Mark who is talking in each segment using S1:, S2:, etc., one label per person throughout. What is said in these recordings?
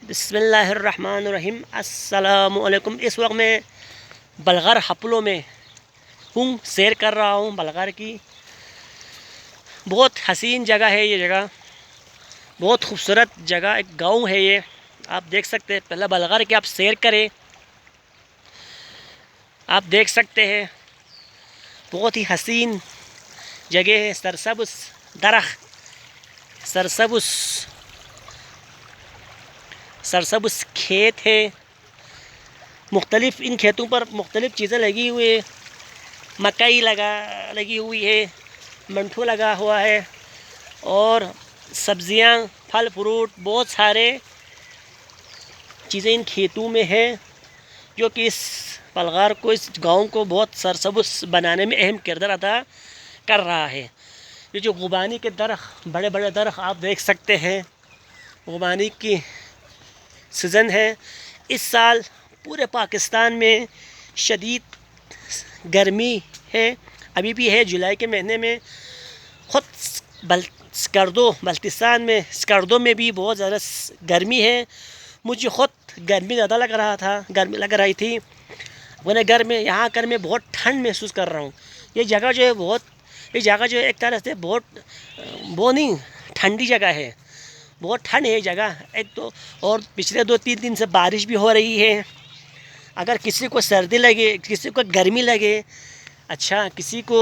S1: بسم اللہ الرحمن الرحیم۔ السلام علیکم۔ اس وقت میں بلغر حپلو میں ہوں، سیر کر رہا ہوں بلغر کی۔ بہت حسین جگہ ہے یہ جگہ، بہت خوبصورت جگہ، ایک گاؤں ہے یہ، آپ دیکھ سکتے ہیں۔ پہلے بلغر کی آپ سیر کریں، آپ دیکھ سکتے ہیں بہت ہی حسین جگہ ہے، سرسبز درخت، سرسبز کھیت ہے، مختلف ان کھیتوں پر مختلف چیزیں لگی ہوئی ہے، مکئی لگی ہوئی ہے، منٹو لگا ہوا ہے، اور سبزیاں، پھل فروٹ، بہت سارے چیزیں ان کھیتوں میں ہیں، جو کہ اس بلغار کو، اس گاؤں کو بہت سرسبز بنانے میں اہم کردار ادا کر رہا ہے۔ یہ جو غبانی کے درخت، بڑے بڑے درخت آپ دیکھ سکتے ہیں، غبانی کی سیزن ہے۔ اس سال پورے پاکستان میں شدید گرمی ہے، ابھی بھی ہے، جولائی کے مہینے میں خود بلتستان میں سکردو میں بھی بہت زیادہ گرمی ہے۔ مجھے خود گرمی زیادہ گرمی لگ رہی تھی، اپنے گھر میں یہاں کر میں بہت ٹھنڈ محسوس کر رہا ہوں۔ یہ جگہ جو ہے ایک طرح سے بہت نہیں ٹھنڈی جگہ ہے، بہت ٹھنڈ ہے یہ جگہ ایک تو، اور پچھلے 2-3 دن سے بارش بھی ہو رہی ہے۔ اگر کسی کو سردی لگے، کسی کو گرمی لگے، کسی کو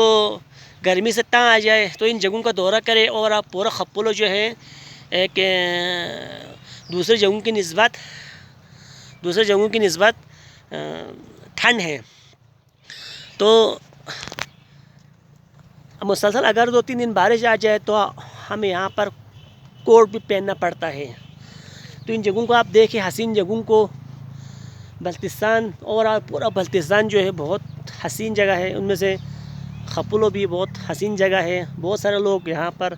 S1: گرمی سے تنگ آ جائے، تو ان جگہوں کا دورہ کرے، اور آپ پورا حپلو جو ہے ایک دوسرے جگہوں کی نسبت ٹھنڈ ہے۔ تو مسلسل اگر 2-3 دن بارش آ جائے تو ہمیں یہاں پر کوٹ بھی پہننا پڑتا ہے۔ تو ان جگہوں کو آپ دیکھیں، حسین جگہوں کو، بلتستان اور پورا بلتستان جو ہے بہت حسین جگہ ہے، ان میں سے حپلو بھی بہت حسین جگہ ہے۔ بہت سارے لوگ یہاں پر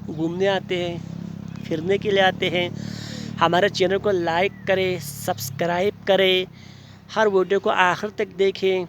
S1: گھومنے آتے ہیں، پھرنے کے لیے آتے ہیں۔ ہمارے چینل کو لائک کریں، سبسکرائب کریں، ہر ویڈیو کو آخر تک دیکھیں۔